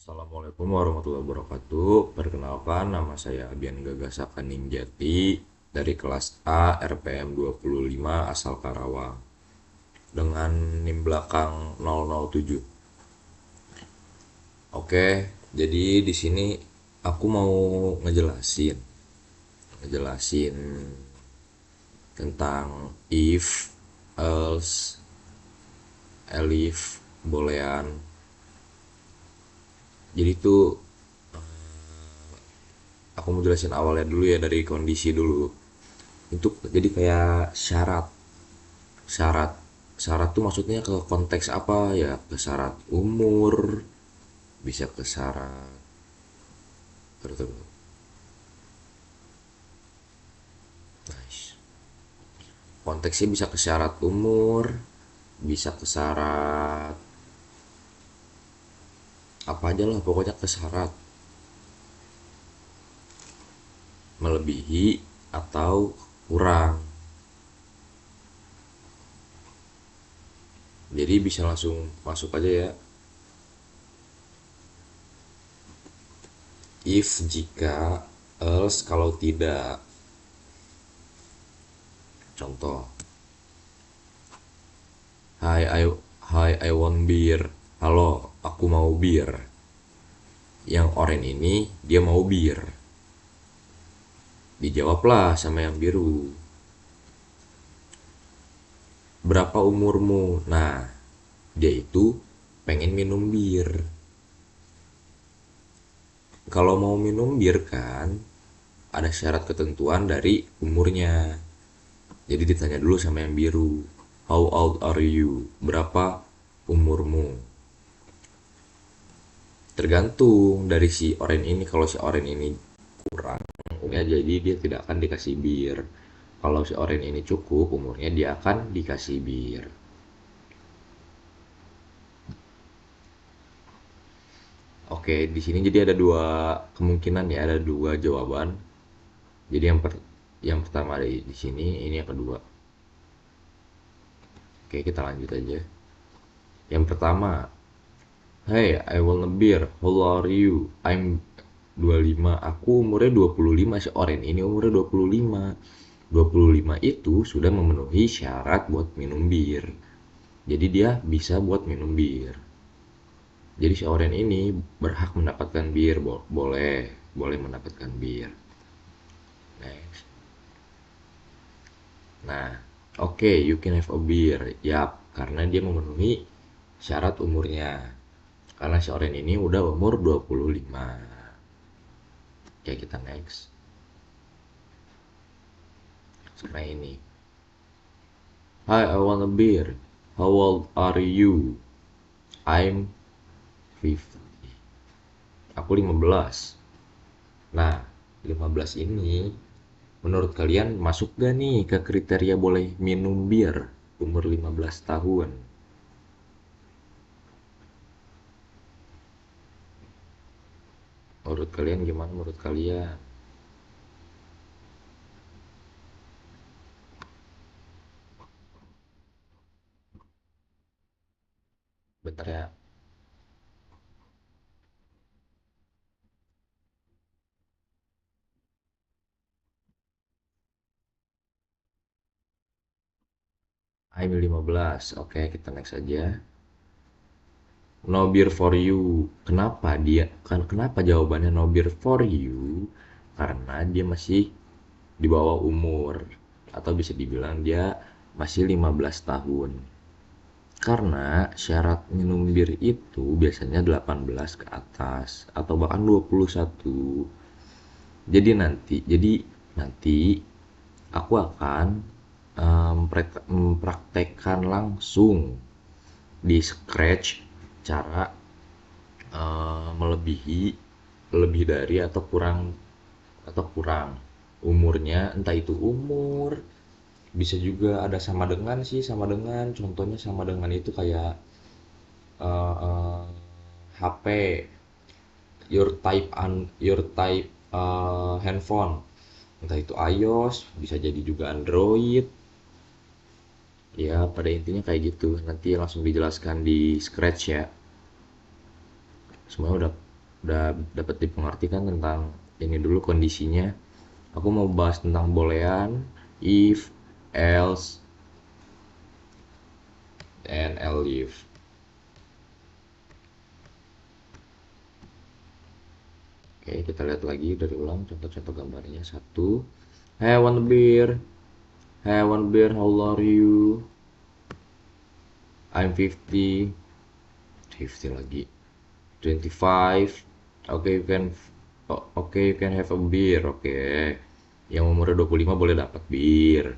Assalamualaikum warahmatullahi wabarakatuh. Perkenalkan, nama saya Abian Gagasaka Ninjati dari kelas A RPM 25 asal Karawang dengan NIM belakang 007. Oke, jadi di sini aku mau ngejelasin tentang if, else, elif, boolean. Jadi itu aku mau jelasin awalnya dulu ya, dari kondisi dulu. Itu jadi kayak syarat syarat tuh maksudnya ke konteks apa ya, ke syarat umur, bisa ke syarat tertentu. Nice. Konteksnya bisa ke syarat umur, bisa ke syarat apa aja lah, pokoknya ke syarat melebihi atau kurang. Jadi bisa langsung masuk aja ya. If jika, else kalau tidak. Contoh, Hi I Hi I want beer. Halo, aku mau bir. Yang oranye ini dia mau bir. Dijawablah sama yang biru. Berapa umurmu? Nah, dia itu pengen minum bir. Kalau mau minum bir kan ada syarat ketentuan dari umurnya. Jadi ditanya dulu sama yang biru. How old are you? Berapa umurmu? Tergantung dari si oranye ini. Kalau si oranye ini kurang ya, jadi dia tidak akan dikasih bir. Kalau si oranye ini cukup umurnya, dia akan dikasih bir. Oke, di sini jadi ada dua kemungkinan ya, ada dua jawaban. Jadi yang pertama di sini, ini yang kedua. Oke, kita lanjut aja. Yang pertama, hey, I want a beer. How old are you? I'm 25. Aku umurnya 25. Si Oren ini umurnya 25. 25 itu sudah memenuhi syarat buat minum bir. Jadi dia bisa buat minum bir. Jadi si Oren ini berhak mendapatkan bir. Boleh mendapatkan bir. Next. Nah, oke, you can have a beer. Yap, karena dia memenuhi syarat umurnya. Karena si Oren ini udah umur 25. Oke, kita next. Sekarang ini. Hi, I want a beer. How old are you? I'm 50. Aku 15. Nah, 15 ini menurut kalian masuk gak nih ke kriteria boleh minum bir umur 15 tahun? Menurut kalian gimana, menurut kalian? Bentar ya. I'm 15. Oke, kita next aja. No beer for you. Kenapa jawabannya no beer for you? Karena dia masih di bawah umur, atau bisa dibilang dia masih 15 tahun. Karena syarat minum bir itu biasanya 18 ke atas atau bahkan 21. Jadi nanti aku akan mempraktekkan langsung di Scratch cara melebihi, lebih dari atau kurang umurnya, entah itu umur, bisa juga ada sama dengan sih, sama dengan, contohnya sama dengan itu kayak eh, eh, HP, your type handphone, entah itu iOS, bisa jadi juga Android. Ya, pada intinya kayak gitu. Nanti langsung dijelaskan di Scratch ya. Semuanya udah Udah dapat dipengerti kan tentang ini dulu kondisinya. Aku mau bahas tentang boolean, if, else, and elif. Oke, kita lihat lagi dari ulang contoh-contoh gambarnya. Satu, hey, I want a beer. Hey, I want a beer. How old are you? I'm 50. 50 lagi. 25. Okay, you can okay, you can have a beer. Oke. Okay. Yang umurnya 25 boleh dapat bir.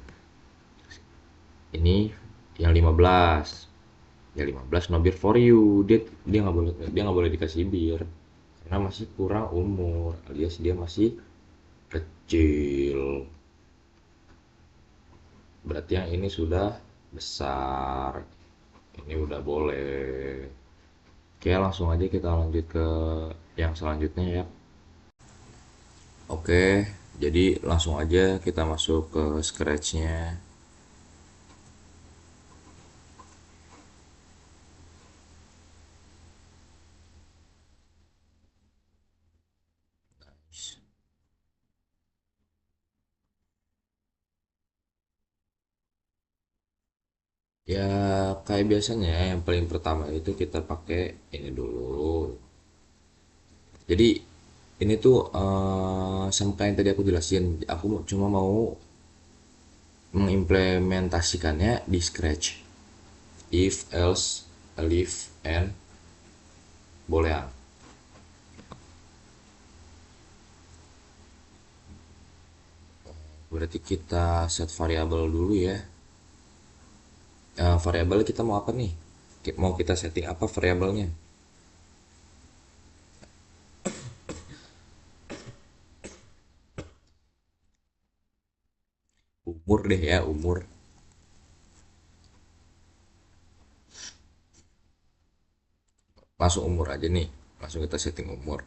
Ini yang 15. Ya 15 no beer for you. Dia nggak boleh dikasih bir karena masih kurang umur alias dia masih kecil. Berarti yang ini sudah besar. Ini udah boleh. Oke, langsung aja kita lanjut ke yang selanjutnya ya. Oke, jadi langsung aja kita masuk ke scratch-nya. Ya, kayak biasanya yang paling pertama itu kita pakai ini dulu. Jadi ini tuh sama kayak yang tadi aku jelasin. Aku cuma mau mengimplementasikannya di Scratch. If, else, elif, and boolean. Berarti kita set variabel dulu ya. Variabel kita mau apa nih? Mau kita setting apa variabelnya? Umur deh ya, umur. Langsung umur aja nih. Langsung kita setting umur.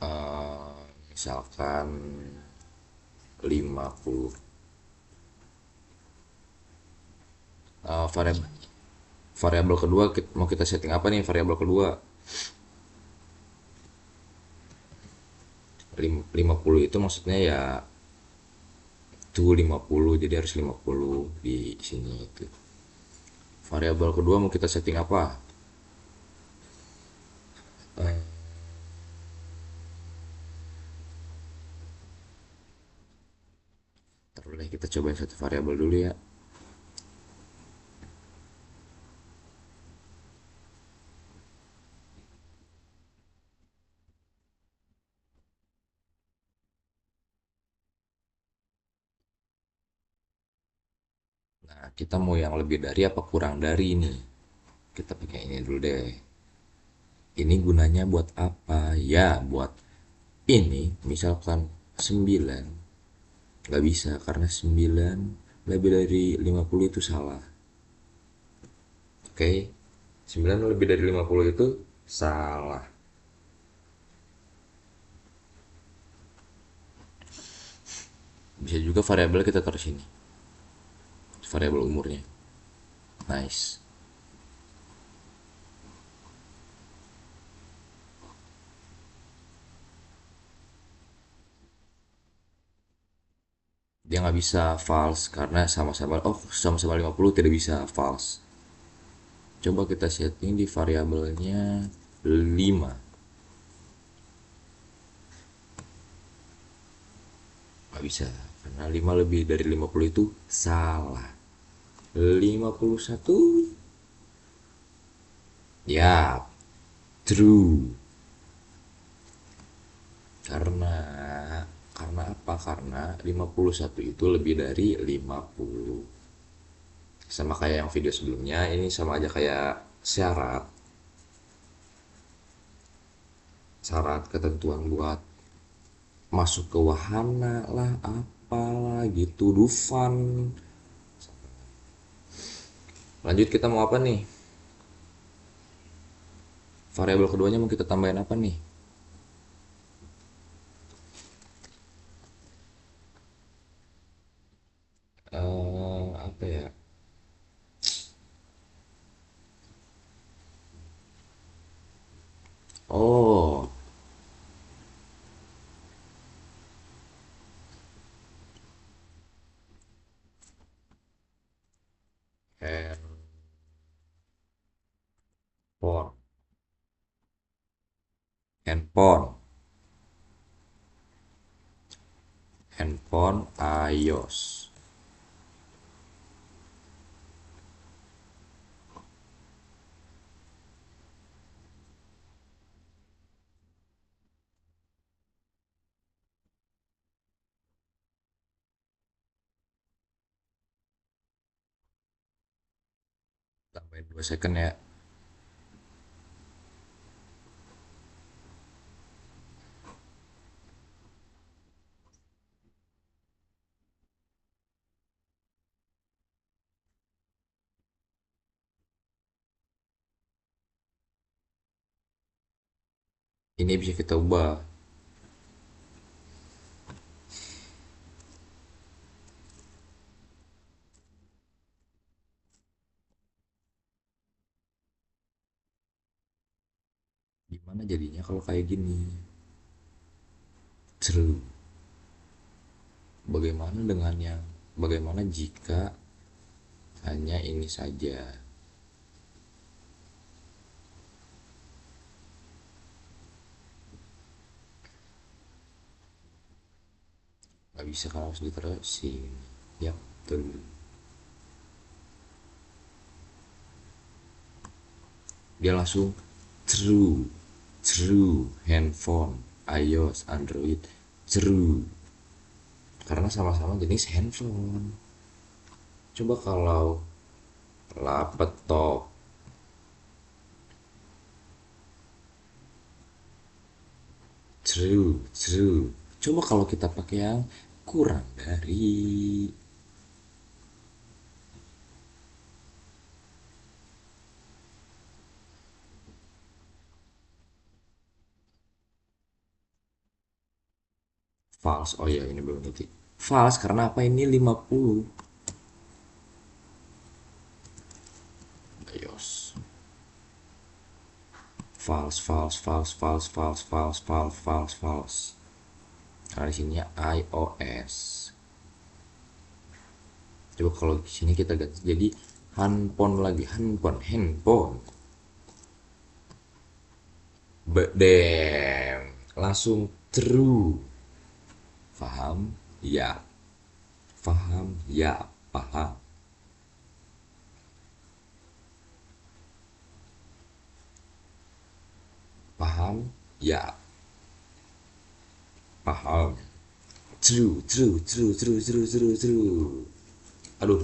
Eh, Misalkan 50. Variabel variabel kedua mau kita setting apa nih variabel kedua? 50 itu maksudnya ya tuh 50 jadi harus 50 di sini itu. Variabel kedua mau kita setting apa? Eh, Ntar deh kita cobain satu variabel dulu ya. Nah, kita mau yang lebih dari apa kurang dari ini? Kita pakai ini dulu deh. Ini gunanya buat apa? Ya, buat ini misalkan 9 nggak bisa karena 9 lebih dari 50 itu salah. Oke, 9 lebih dari 50 itu salah. Bisa juga variabel kita taruh sini. Variabel umurnya. Nice. Dia nggak bisa false karena sama-sama sama-sama 50 tidak bisa false. Coba kita setting di variabelnya 5. Nggak bisa karena 5 lebih dari 50 itu salah. 51 ya true. Karena apa? Karena 51 itu lebih dari 50. Sama kayak yang video sebelumnya, ini sama aja kayak syarat. Syarat ketentuan buat masuk ke wahana lah apalah gitu Dufan. Lanjut kita mau apa nih? Variabel keduanya mau kita tambahin apa nih? Apa ya? handphone handphone handphone iOS. Tambahin 2 second ya. Ini bisa kita ubah. Gimana jadinya kalau kayak gini? Seru. Bagaimana dengan yang bagaimana jika hanya ini saja? Nggak bisa kalau harus diterusin. Ya, betul. Dia langsung true, true, handphone, iOS, Android, true. Karena sama-sama jenis handphone. Coba kalau laptop, true, true. Coba kalau kita pakai yang kurang dari false. Oh ya, ini belum titik. False karena apa ini 50. iOS. False, false, false, false, false, false, false, false, false. Karena di sini iOS. Coba kalau di sini kita ganti jadi handphone lagi, handphone, handphone. Damn, langsung true. Paham? Ya. Paham? Ya. Paham. Paham? Ya. Paham. True, true, true, true, true, true, true. Aduh,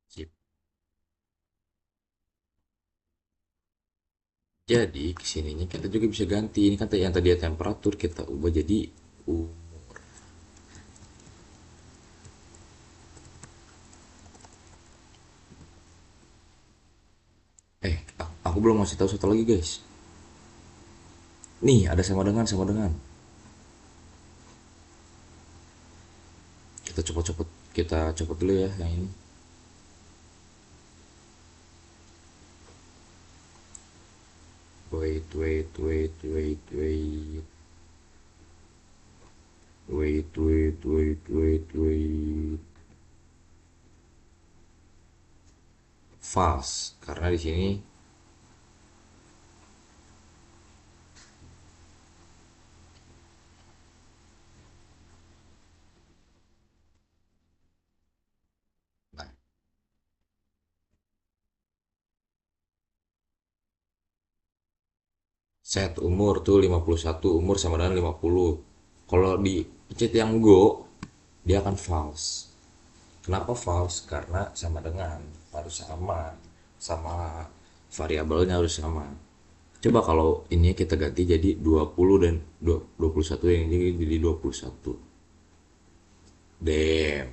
sip. Jadi kesininya kita juga bisa ganti. Ini kan yang tadi temperatur kita ubah jadi umur. Aku belum ngasih tahu satu lagi guys. Nih ada sama dengan. Kita copot-copot, kita copot dulu ya yang ini. Wait, wait, wait, wait, wait. Wait, wait, wait, wait, wait. Fast, karena di sini, nah, set umur tuh 51, umur sama dengan 50. Kalau di pencet yang go, dia akan false. Kenapa false? Karena sama dengan harus sama, sama variabelnya harus sama. Coba kalau ini kita ganti jadi 20 dan 21, yang ini jadi 21. Damn.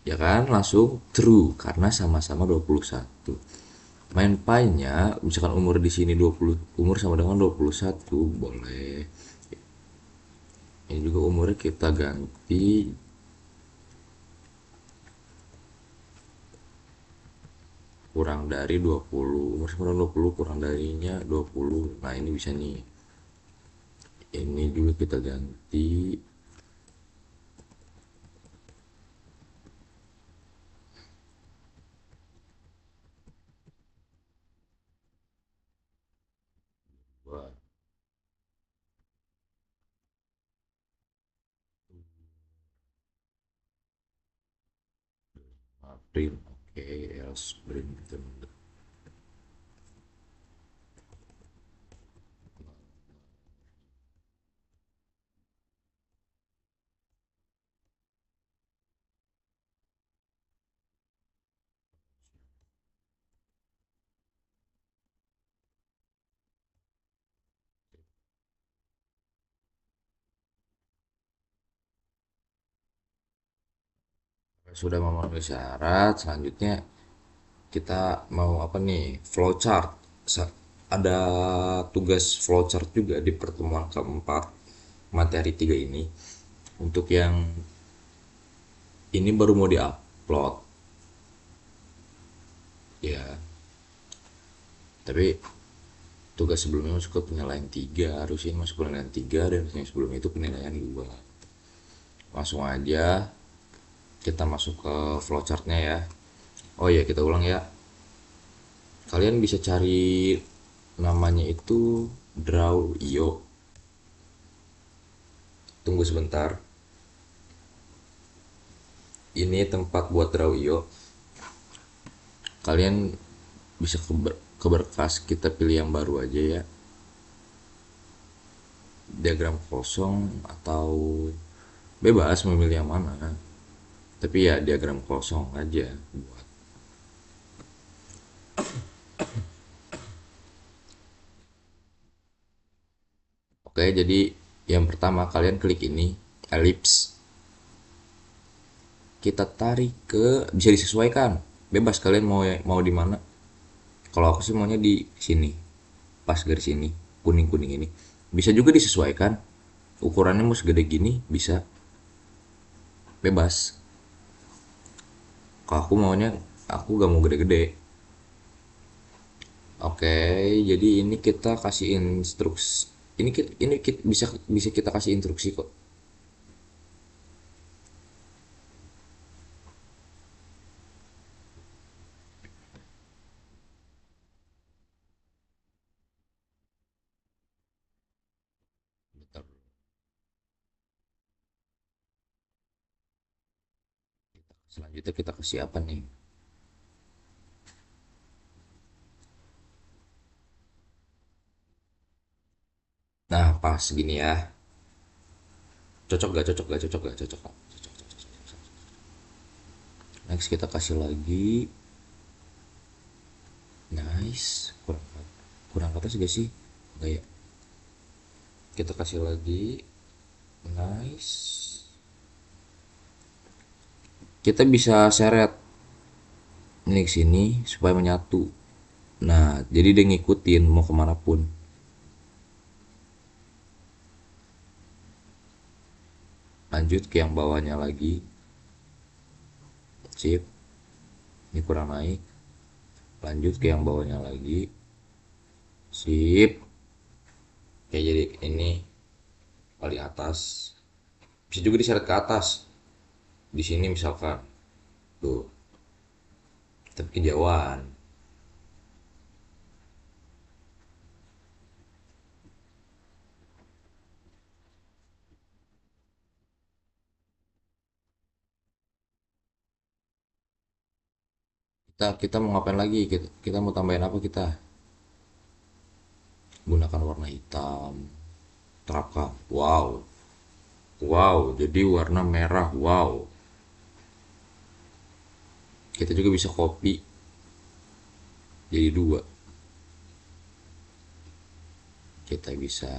Ya kan langsung true karena sama-sama 21. Main pi-nya misalkan umur di sini 20, umur sama dengan 21 boleh. Ini juga umurnya kita ganti kurang dari 20. Umur sama dengan 20 kurang darinya 20. Nah, ini bisa nih. Ini juga kita ganti buat print. Oke, else print. Sudah memenuhi syarat, selanjutnya kita mau apa nih? Flowchart. Ada tugas flowchart juga di pertemuan keempat materi 3 ini. Untuk yang ini baru mau diupload ya, tapi tugas sebelumnya masuk ke penilaian 3, harusnya masuk penilaian 3 dan yang sebelumnya itu penilaian 2. Langsung aja kita masuk ke flowchartnya ya. Oh ya, kita ulang ya. Kalian bisa cari namanya itu Draw.io. Tunggu sebentar. Ini tempat buat Draw.io. Kalian bisa ke berkas, kita pilih yang baru aja ya. Diagram kosong atau bebas memilih yang mana. Tapi ya diagram kosong aja buat. Oke, jadi yang pertama kalian klik ini ellipse. Kita tarik ke, bisa disesuaikan. Bebas kalian mau di mana. Kalau aku sih maunya di sini. Pas garis ini, kuning-kuning ini. Bisa juga disesuaikan. Ukurannya mau segede gini bisa, bebas. Kalau aku maunya, aku gak mau gede-gede. Oke, jadi ini kita kasih instruksi. Ini bisa bisa kita kasih instruksi kok. Bentar, selanjutnya kita kasih apa nih? Nah, pas gini ya. Cocok gak? Cocok gak? Cocok gak? Cocok gak? Next kita kasih lagi. Nice. Kurang ke atas gak sih? Enggak ya. Kita kasih lagi. Nice. Kita bisa seret ini ke sini supaya menyatu. Nah, jadi dia ngikutin mau kemana pun. Lanjut ke yang bawahnya lagi. Sip. Ini kurang naik. Lanjut ke yang bawahnya lagi. Sip. Oke, jadi ini paling atas. Bisa juga diseret ke atas. Di sini misalkan. Tuh. Tapi kejauhan. Kita mau ngapain lagi? Kita mau tambahin apa kita? Gunakan warna hitam. Terapkan. Wow. Wow, jadi warna merah. Wow. Kita juga bisa copy jadi dua. Kita bisa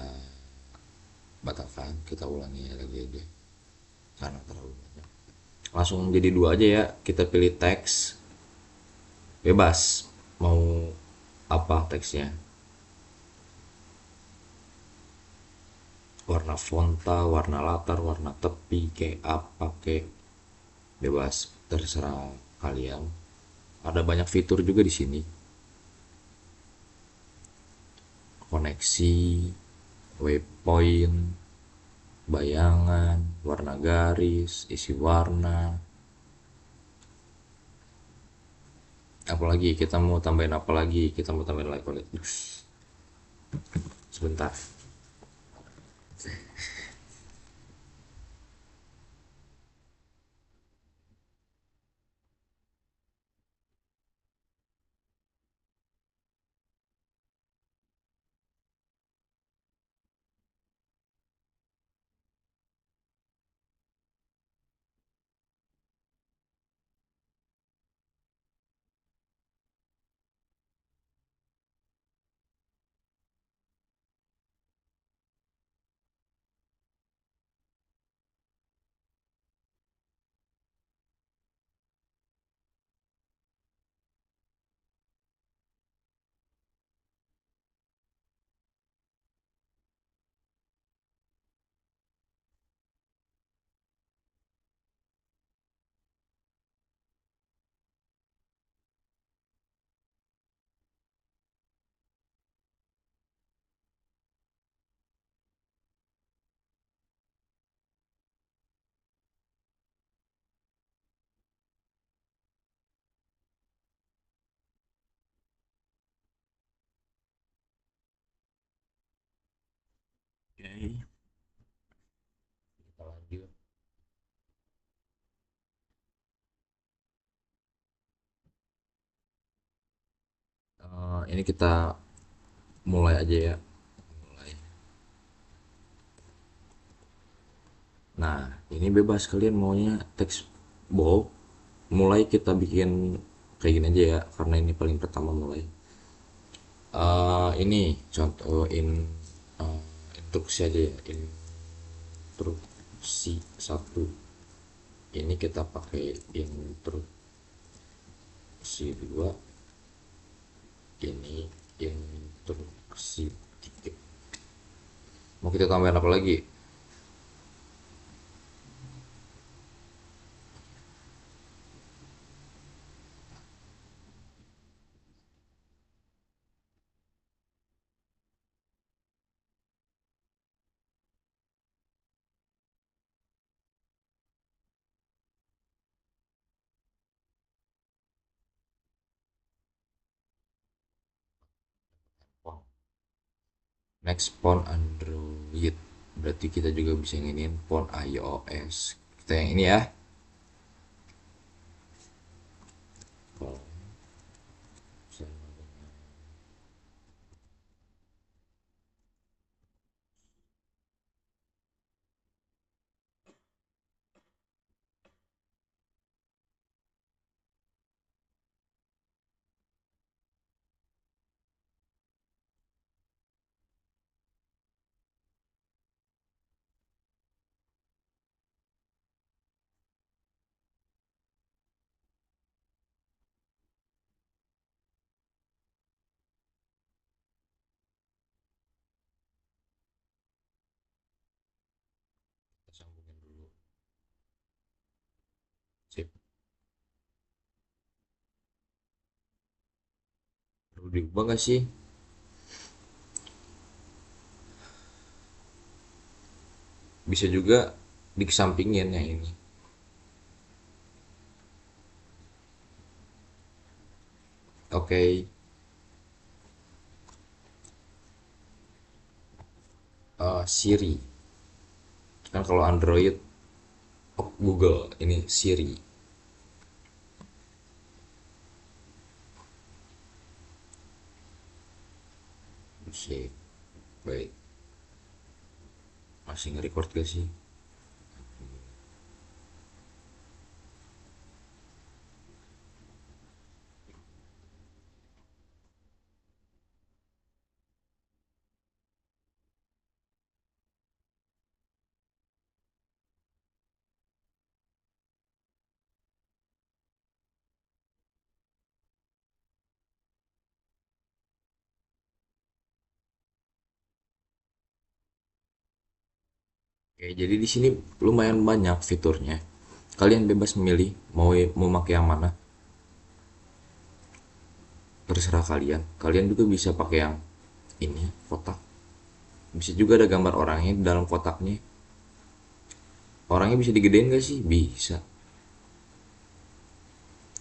batalkan, kita ulangi lagi aja karena terlalu banyak. Langsung jadi dua aja ya, kita pilih teks, bebas mau apa teksnya, warna fonta, warna latar, warna tepi, kayak apa, kayak bebas, terserah kalian. Ada banyak fitur juga di sini, koneksi, waypoint, bayangan, warna garis, isi warna. Apalagi kita mau tambahin, apa lagi kita mau tambahin like, sebentar. Oke, kita lanjut. Ini kita mulai aja ya. Mulai. Nah, ini bebas kalian maunya teks bold. Mulai kita bikin kayak gini aja ya, karena ini paling pertama mulai. Ini contohin eh, instruksi aja ya. Instruksi satu. Ini kita pakai instruksi dua. Ini instruksi tiga. Mau kita tambahin apa lagi? Next, font Android. Berarti kita juga bisa nginin font iOS. Kita yang ini ya. Font kita sambungin dulu. Sip. Perlu diubah nggak sih? Bisa juga dikesampingin yang ini. Oke, Siri. Kan kalau Android, oh, Google. Ini Siri. Sip. Baik. Masih nge-record gak sih? Oke, jadi di sini lumayan banyak fiturnya. Kalian bebas memilih mau pakai yang mana, terserah kalian. Kalian juga bisa pakai yang ini, kotak. Bisa juga ada gambar orangnya di dalam kotaknya. Orangnya bisa digedein gak sih? Bisa.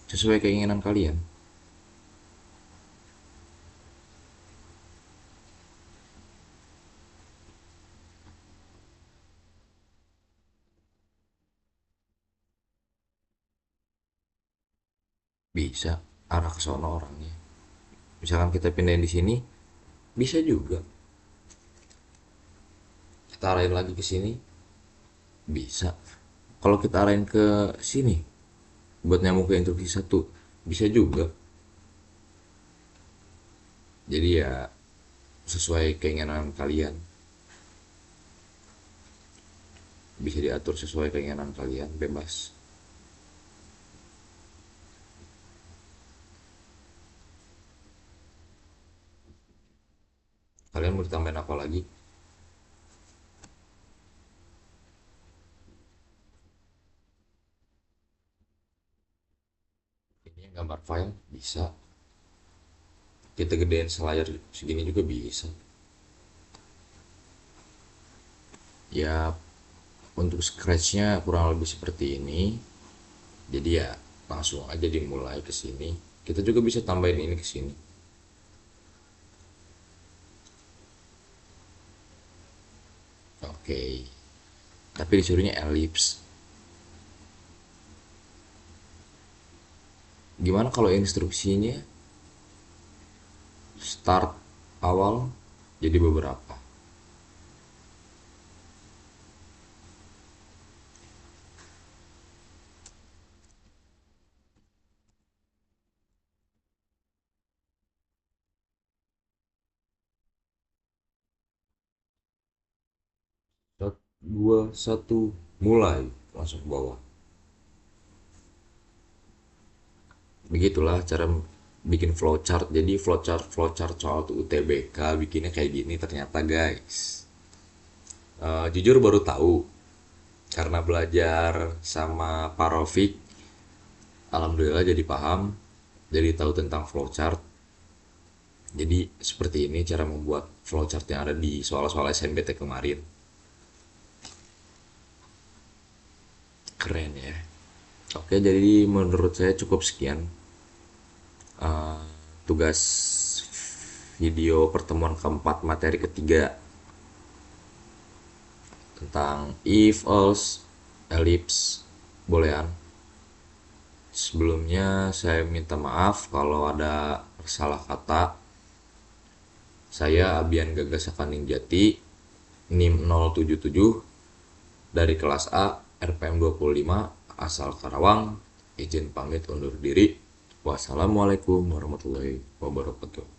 Sesuai keinginan kalian. Bisa arah ke sono orangnya. Misalkan kita pindahin di sini, bisa juga. Kita arahin lagi ke sini, bisa. Kalau kita arahin ke sini, buat nyambung ke instruksi satu, bisa juga. Jadi ya sesuai keinginan kalian. Bisa diatur sesuai keinginan kalian, bebas. Kalian mau ditambahin apa lagi? Ini yang gambar file, bisa. Kita gedein selayar segini juga bisa. Ya, untuk scratchnya kurang lebih seperti ini. Jadi ya langsung aja dimulai ke sini. Kita juga bisa tambahin ini ke sini. Oke. Tapi disuruhnya ellipse. Gimana kalau instruksinya start awal jadi beberapa? 2 1 mulai, langsung ke bawah. Begitulah cara bikin flowchart. Jadi flowchart soal UTBK bikinnya kayak gini ternyata guys. Jujur baru tahu karena belajar sama Pak Rofik. Alhamdulillah jadi paham, jadi tahu tentang flowchart. Jadi seperti ini cara membuat flowchart yang ada di soal-soal SNBT kemarin. Keren ya. Oke, jadi menurut saya cukup sekian tugas video pertemuan keempat materi ketiga tentang if, else, ellipse, boolean. Sebelumnya saya minta maaf kalau ada salah kata. Saya Abian Gagasaka Ninjati, NIM 077 dari kelas A RPM 25 asal Karawang. Izin pamit undur diri. Wassalamualaikum warahmatullahi wabarakatuh.